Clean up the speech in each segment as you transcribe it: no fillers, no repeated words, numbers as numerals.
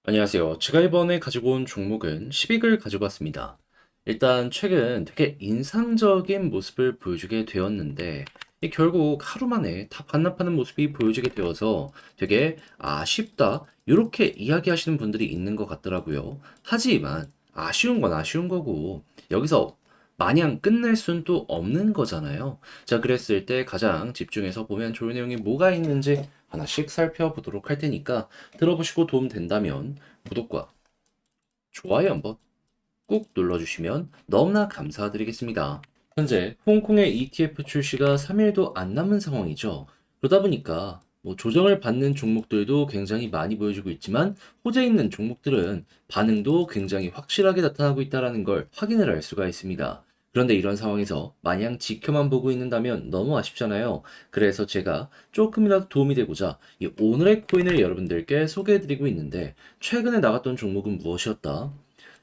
안녕하세요. 제가 이번에 가지고 온 종목은 시빅을 가지고 왔습니다. 일단 최근 되게 인상적인 모습을 보여주게 되었는데 결국 하루 만에 다 반납하는 모습이 보여지게 되어서 되게 아쉽다 이렇게 이야기하시는 분들이 있는 것 같더라고요. 하지만 아쉬운 건 아쉬운 거고 여기서 마냥 끝낼 수는 또 없는 거잖아요. 자, 그랬을 때 가장 집중해서 보면 좋은 내용이 뭐가 있는지 하나씩 살펴보도록 할 테니까 들어보시고 도움 된다면 구독과 좋아요 한번 꾹 눌러주시면 너무나 감사드리겠습니다. 현재 홍콩의 ETF 출시가 3일도 안 남은 상황이죠. 그러다 보니까 조정을 받는 종목들도 굉장히 많이 보여주고 있지만 호재 있는 종목들은 반응도 굉장히 확실하게 나타나고 있다는 걸 확인을 할 수가 있습니다. 그런데 이런 상황에서 마냥 지켜만 보고 있는다면 너무 아쉽잖아요. 그래서 제가 조금이라도 도움이 되고자 이 오늘의 코인을 여러분들께 소개해드리고 있는데 최근에 나갔던 종목은 무엇이었다?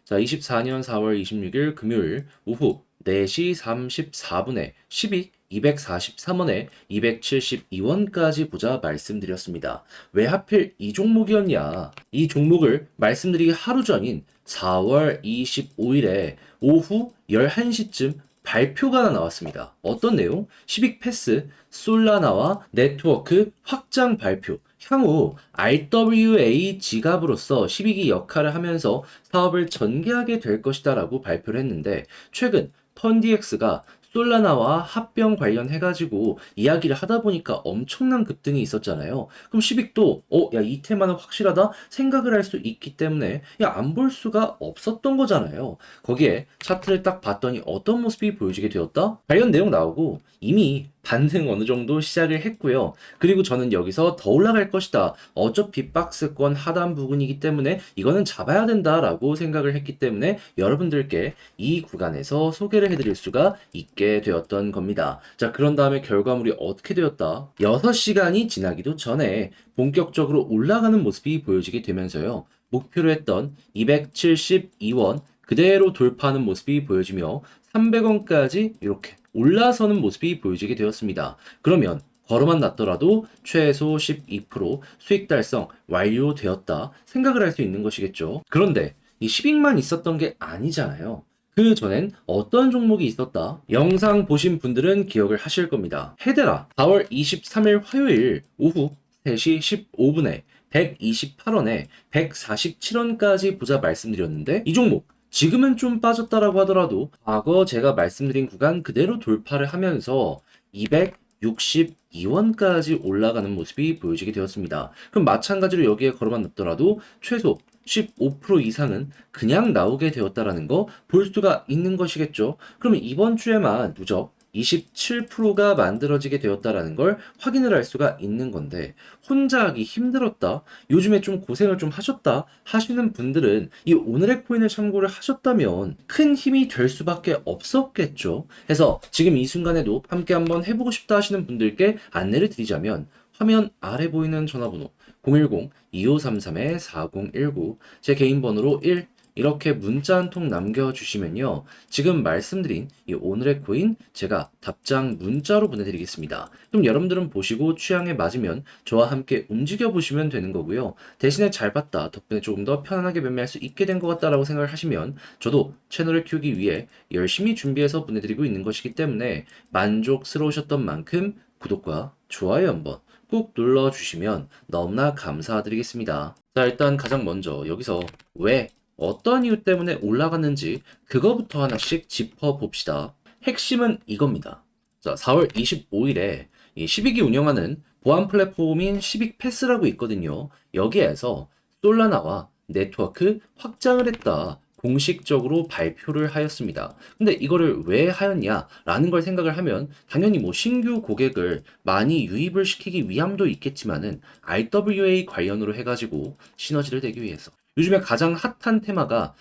자, 24년 4월 26일 금요일 오후 4시 34분에 12, 243원에 272원까지 보자 말씀드렸습니다. 왜 하필 이 종목이었냐? 이 종목을 말씀드리기 하루 전인 4월 25일에 오후 11시쯤 발표가 하나 나왔습니다. 어떤 내용? 시빅 패스, 솔라나와 네트워크 확장 발표. 향후 RWA 지갑으로서 12기 역할을 하면서 사업을 전개하게 될 것이다라고 발표를 했는데 최근 펀디엑스가 솔라나와 합병 관련해가지고 이야기를 하다 보니까 엄청난 급등이 있었잖아요. 그럼 시빅도 야, 이 테마는 확실하다 생각을 할 수 있기 때문에 야, 안 볼 수가 없었던 거잖아요. 거기에 차트를 딱 봤더니 어떤 모습이 보여지게 되었다? 관련 내용 나오고 이미 반등 어느 정도 시작을 했고요. 그리고 저는 여기서 더 올라갈 것이다. 어차피 박스권 하단 부분이기 때문에 이거는 잡아야 된다라고 생각을 했기 때문에 여러분들께 이 구간에서 소개를 해드릴 수가 있게 되었던 겁니다. 자, 그런 다음에 결과물이 어떻게 되었다? 6시간이 지나기도 전에 본격적으로 올라가는 모습이 보여지게 되면서요. 목표로 했던 272원 그대로 돌파하는 모습이 보여지며 300원까지 이렇게 올라서는 모습이 보여지게 되었습니다. 그러면 걸어만 놨더라도 최소 12% 수익 달성 완료되었다 생각을 할 수 있는 것이겠죠. 그런데 이 10익만 있었던 게 아니잖아요. 그 전엔 어떤 종목이 있었다? 영상 보신 분들은 기억을 하실 겁니다. 헤데라 4월 23일 화요일 오후 3시 15분에 128원에 147원까지 보자 말씀드렸는데 이 종목 지금은 좀 빠졌다라고 하더라도 과거 제가 말씀드린 구간 그대로 돌파를 하면서 262원까지 올라가는 모습이 보여지게 되었습니다. 그럼 마찬가지로 여기에 걸어만 놨더라도 최소 15% 이상은 그냥 나오게 되었다라는 거 볼 수가 있는 것이겠죠. 그러면 이번 주에만 누적 27%가 만들어지게 되었다라는 걸 확인을 할 수가 있는 건데 혼자 하기 힘들었다. 요즘에 좀 고생을 좀 하셨다 하시는 분들은 이 오늘의 코인을 참고를 하셨다면 큰 힘이 될 수밖에 없었겠죠. 그래서 지금 이 순간에도 함께 한번 해보고 싶다 하시는 분들께 안내를 드리자면 화면 아래 보이는 전화번호 010-2533-4019 제 개인 번호로 1 이렇게 문자 한 통 남겨주시면요. 지금 말씀드린 이 오늘의 코인 제가 답장 문자로 보내드리겠습니다. 그럼 여러분들은 보시고 취향에 맞으면 저와 함께 움직여 보시면 되는 거고요. 대신에 잘 봤다 덕분에 조금 더 편안하게 매매할 수 있게 된 것 같다라고 생각을 하시면 저도 채널을 키우기 위해 열심히 준비해서 보내드리고 있는 것이기 때문에 만족스러우셨던 만큼 구독과 좋아요 한번 꾹 눌러주시면 너무나 감사드리겠습니다. 자, 일단 가장 먼저 여기서 왜 어떤 이유 때문에 올라갔는지 그거부터 하나씩 짚어봅시다. 핵심은 이겁니다. 자, 4월 25일에 이 시빅이 운영하는 보안 플랫폼인 시빅 패스라고 있거든요. 여기에서 솔라나와 네트워크 확장을 했다. 공식적으로 발표를 하였습니다. 근데 이거를 왜 하였냐라는 걸 생각을 하면 당연히 신규 고객을 많이 유입을 시키기 위함도 있겠지만은 RWA 관련으로 해가지고 시너지를 내기 위해서. 요즘에 가장 핫한 테마가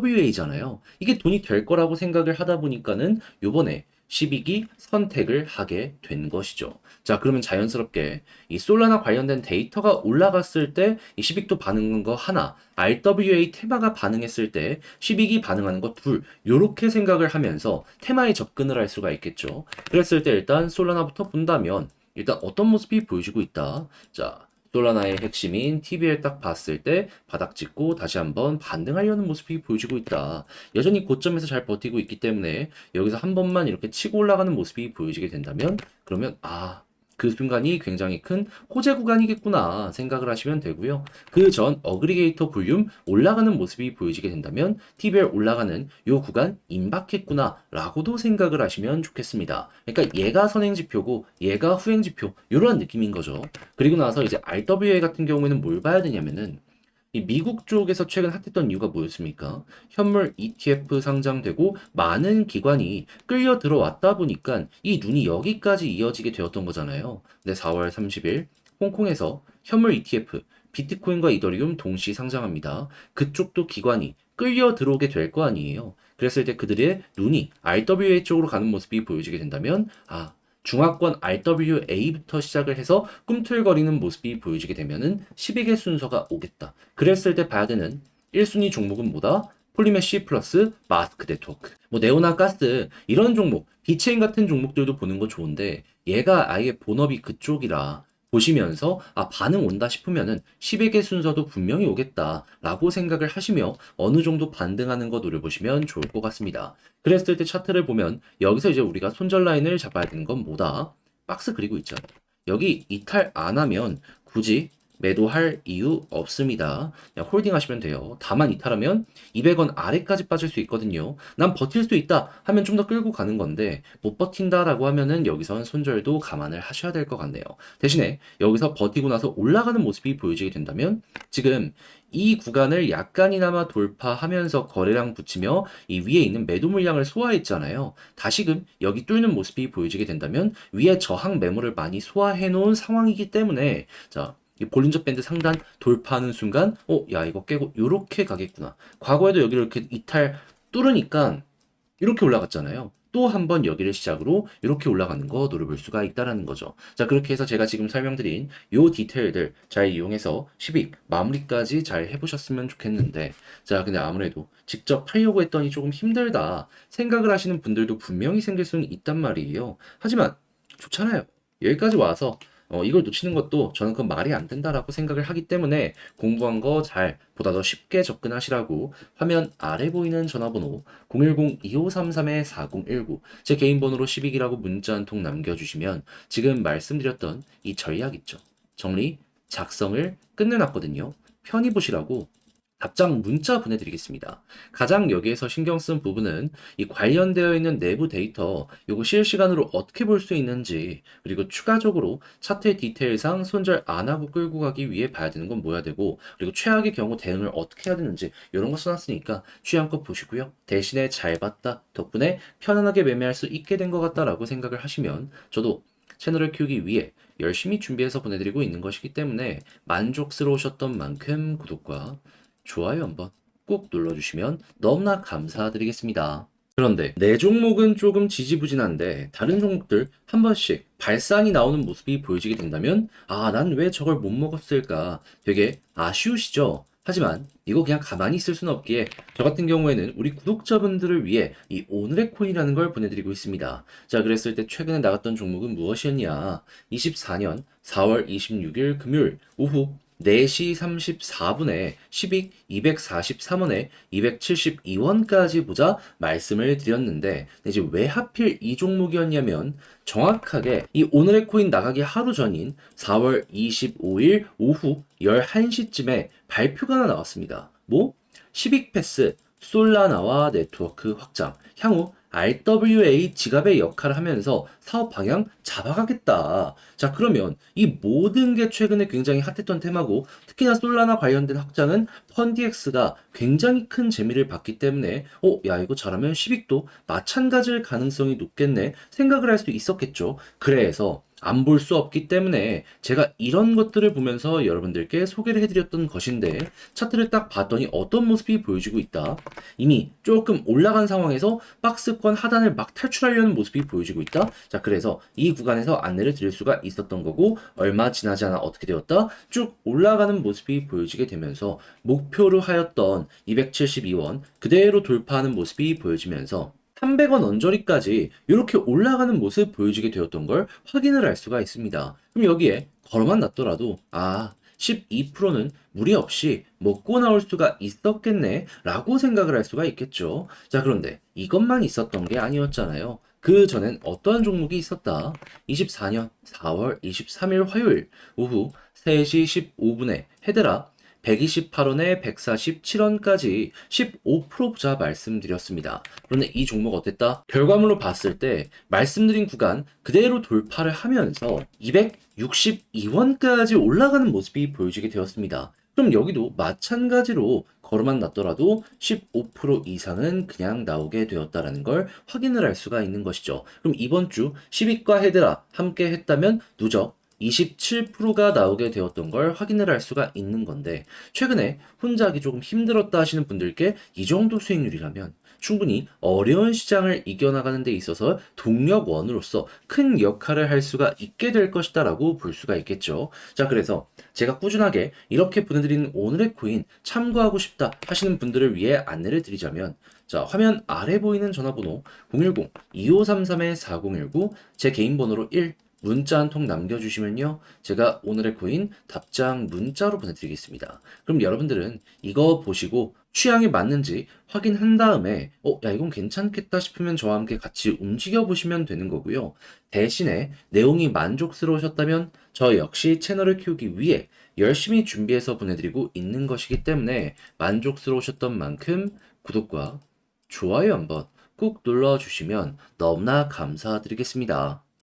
RWA잖아요. 이게 돈이 될 거라고 생각을 하다 보니까는 요번에 12기 선택을 하게 된 것이죠. 자, 그러면 자연스럽게 이 솔라나 관련된 데이터가 올라갔을 때 이 12도 반응한 거 하나, RWA 테마가 반응했을 때 12기 반응하는 거 둘, 요렇게 생각을 하면서 테마에 접근을 할 수가 있겠죠. 그랬을 때 일단 솔라나부터 본다면 일단 어떤 모습이 보여지고 있다. 자, 솔라나의 핵심인 TBL 딱 봤을 때 바닥 찍고 다시 한번 반등하려는 모습이 보여지고 있다. 여전히 고점에서 잘 버티고 있기 때문에 여기서 한 번만 이렇게 치고 올라가는 모습이 보여지게 된다면 그러면 그 순간이 굉장히 큰 호재 구간이겠구나 생각을 하시면 되고요. 그 전 어그리게이터 볼륨 올라가는 모습이 보여지게 된다면 TBL 올라가는 요 구간 임박했구나 라고도 생각을 하시면 좋겠습니다. 그러니까 얘가 선행지표고 얘가 후행지표 이런 느낌인 거죠. 그리고 나서 이제 RWA 같은 경우에는 뭘 봐야 되냐면은 이 미국 쪽에서 최근 핫했던 이유가 뭐였습니까? 현물 ETF 상장되고 많은 기관이 끌려 들어왔다 보니까 이 눈이 여기까지 이어지게 되었던 거잖아요. 근데 4월 30일 홍콩에서 현물 ETF 비트코인과 이더리움 동시 상장합니다. 그쪽도 기관이 끌려 들어오게 될 거 아니에요. 그랬을 때 그들의 눈이 RWA 쪽으로 가는 모습이 보여지게 된다면 중화권 RWA부터 시작을 해서 꿈틀거리는 모습이 보여지게 되면은 12개 순서가 오겠다. 그랬을 때 봐야 되는 1순위 종목은 뭐다? 폴리메시 플러스 마스크 네트워크. 뭐 네오나 가스 이런 종목, 비체인 같은 종목들도 보는 거 좋은데 얘가 아예 본업이 그쪽이라 보시면서 반응 온다 싶으면은 10의 순서도 분명히 오겠다라고 생각을 하시며 어느 정도 반등하는 거 노려보시면 좋을 것 같습니다. 그랬을 때 차트를 보면 여기서 이제 우리가 손절 라인을 잡아야 되는 건 뭐다? 박스 그리고 있잖아요. 여기 이탈 안 하면 굳이 매도할 이유 없습니다. 그냥 홀딩 하시면 돼요. 다만 이탈하면 200원 아래까지 빠질 수 있거든요. 난 버틸 수 있다 하면 좀 더 끌고 가는 건데 못 버틴다라고 하면은 여기선 손절도 감안을 하셔야 될 것 같네요. 대신에 여기서 버티고 나서 올라가는 모습이 보여지게 된다면 지금 이 구간을 약간이나마 돌파하면서 거래량 붙이며 이 위에 있는 매도 물량을 소화했잖아요. 다시금 여기 뚫는 모습이 보여지게 된다면 위에 저항 매물을 많이 소화해 놓은 상황이기 때문에 이 볼린저 밴드 상단 돌파하는 순간 야 이거 깨고 요렇게 가겠구나. 과거에도 여기를 이렇게 이탈 뚫으니까 이렇게 올라갔잖아요. 또 한 번 여기를 시작으로 이렇게 올라가는 거 노려볼 수가 있다라는 거죠. 자, 그렇게 해서 제가 지금 설명드린 요 디테일들 잘 이용해서 10익 마무리까지 잘 해보셨으면 좋겠는데, 자, 근데 아무래도 직접 하려고 했더니 조금 힘들다 생각을 하시는 분들도 분명히 생길 수는 있단 말이에요. 하지만 좋잖아요. 여기까지 와서 이걸 놓치는 것도 저는 그건 말이 안 된다라고 생각을 하기 때문에 공부한 거 잘 보다 더 쉽게 접근하시라고 화면 아래 보이는 전화번호 010-2533-4019 제 개인 번호로 10익이라고 문자 한 통 남겨주시면 지금 말씀드렸던 이 전략 있죠. 정리, 작성을 끝내놨거든요. 편히 보시라고 답장 문자 보내드리겠습니다. 가장 여기에서 신경 쓴 부분은 이 관련되어 있는 내부 데이터, 요거 실시간으로 어떻게 볼 수 있는지, 그리고 추가적으로 차트 디테일상 손절 안 하고 끌고 가기 위해 봐야 되는 건 뭐야 되고, 그리고 최악의 경우 대응을 어떻게 해야 되는지, 이런 거 써놨으니까 취향껏 보시고요. 대신에 잘 봤다. 덕분에 편안하게 매매할 수 있게 된 것 같다라고 생각을 하시면, 저도 채널을 키우기 위해 열심히 준비해서 보내드리고 있는 것이기 때문에 만족스러우셨던 만큼 구독과 좋아요 한번 꼭 눌러주시면 너무나 감사드리겠습니다. 그런데 내 종목은 조금 지지부진한데 다른 종목들 한 번씩 발산이 나오는 모습이 보여지게 된다면 난 왜 저걸 못 먹었을까 되게 아쉬우시죠? 하지만 이거 그냥 가만히 있을 수는 없기에 저 같은 경우에는 우리 구독자분들을 위해 이 오늘의 코인이라는 걸 보내드리고 있습니다. 자, 그랬을 때 최근에 나갔던 종목은 무엇이었냐? 24년 4월 26일 금요일 오후 4시 34분에 10익 243원에 272원까지 보자 말씀을 드렸는데 이제 왜 하필 이 종목이었냐면 정확하게 이 오늘의 코인 나가기 하루 전인 4월 25일 오후 11시쯤에 발표가 하나 나왔습니다. 뭐? 10익 패스 솔라나와 네트워크 확장 향후 RWA 지갑의 역할을 하면서 사업 방향 잡아가겠다. 자, 그러면 이 모든 게 최근에 굉장히 핫했던 테마고 특히나 솔라나 관련된 확장은 펀디엑스가 굉장히 큰 재미를 봤기 때문에 야 이거 잘하면 10익도 마찬가지일 가능성이 높겠네 생각을 할 수 있었겠죠. 그래서 안 볼 수 없기 때문에 제가 이런 것들을 보면서 여러분들께 소개를 해드렸던 것인데 차트를 딱 봤더니 어떤 모습이 보여지고 있다. 이미 조금 올라간 상황에서 박스권 하단을 막 탈출하려는 모습이 보여지고 있다. 자, 그래서 이 구간에서 안내를 드릴 수가 있었던 거고 얼마 지나지 않아 어떻게 되었다? 쭉 올라가는 모습이 보여지게 되면서 목표로 하였던 272원 그대로 돌파하는 모습이 보여지면서 300원 언저리까지 이렇게 올라가는 모습 보여지게 되었던 걸 확인을 할 수가 있습니다. 그럼 여기에 걸어만 놨더라도 12%는 무리 없이 먹고 나올 수가 있었겠네 라고 생각을 할 수가 있겠죠. 자, 그런데 이것만 있었던 게 아니었잖아요. 그 전엔 어떠한 종목이 있었다? 24년 4월 23일 화요일 오후 3시 15분에 헤드라 128원에 147원까지 15% 보자 말씀드렸습니다. 그런데 이 종목 어땠다? 결과물로 봤을 때 말씀드린 구간 그대로 돌파를 하면서 262원까지 올라가는 모습이 보여지게 되었습니다. 그럼 여기도 마찬가지로 걸어만 놨더라도 15% 이상은 그냥 나오게 되었다라는 걸 확인을 할 수가 있는 것이죠. 그럼 이번 주 10위과 헤드라 함께 했다면 누적 27%가 나오게 되었던 걸 확인을 할 수가 있는 건데, 최근에 혼자 하기 조금 힘들었다 하시는 분들께 이 정도 수익률이라면 충분히 어려운 시장을 이겨나가는 데 있어서 동력원으로서 큰 역할을 할 수가 있게 될 것이다 라고 볼 수가 있겠죠. 자, 그래서 제가 꾸준하게 이렇게 보내드리는 오늘의 코인 참고하고 싶다 하시는 분들을 위해 안내를 드리자면, 자, 화면 아래 보이는 전화번호 010-2533-4019, 제 개인 번호로 1 문자 한 통 남겨주시면요, 제가 오늘의 코인 답장 문자로 보내드리겠습니다. 그럼 여러분들은 이거 보시고 취향에 맞는지 확인한 다음에 야, 이건 괜찮겠다 싶으면 저와 함께 같이 움직여 보시면 되는 거고요. 대신에 내용이 만족스러우셨다면 저 역시 채널을 키우기 위해 열심히 준비해서 보내드리고 있는 것이기 때문에 만족스러우셨던 만큼 구독과 좋아요 한번 꾹 눌러주시면 너무나 감사드리겠습니다.